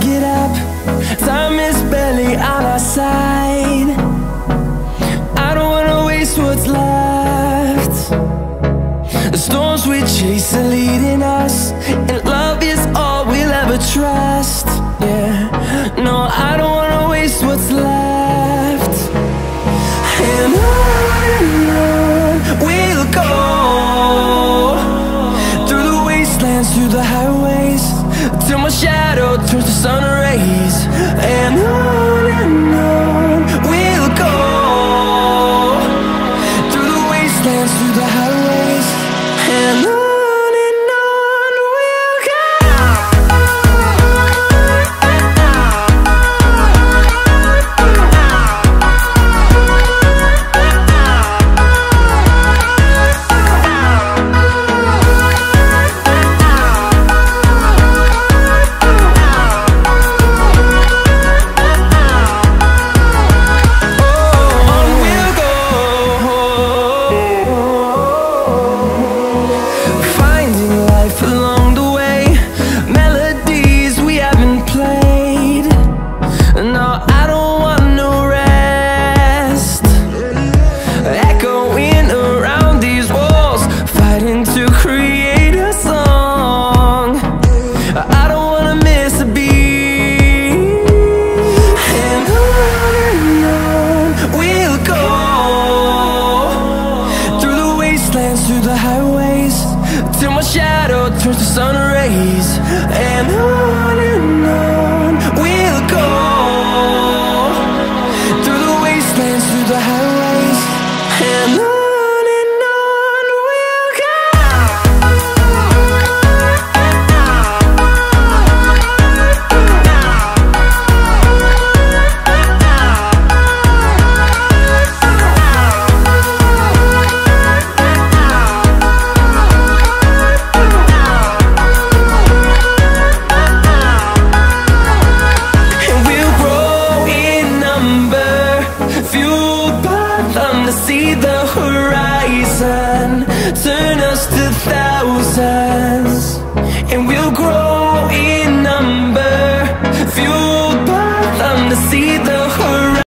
get up, time is barely on our side. I don't wanna waste what's left. The storms we chase are leading us, and love is all we'll ever trust. Yeah, no, I don't wanna waste what's left. And on we'll go, through the wastelands, through the highways, till my shadow turns to sun rays. And on we'll go, through the wastelands, through the highways, and on we'll go. Through the highways, till my shadow turns to sun rays. And on we'll go, through the wastelands, through the highways, and on we'll go. See the horizon turn us to thousands, and we'll grow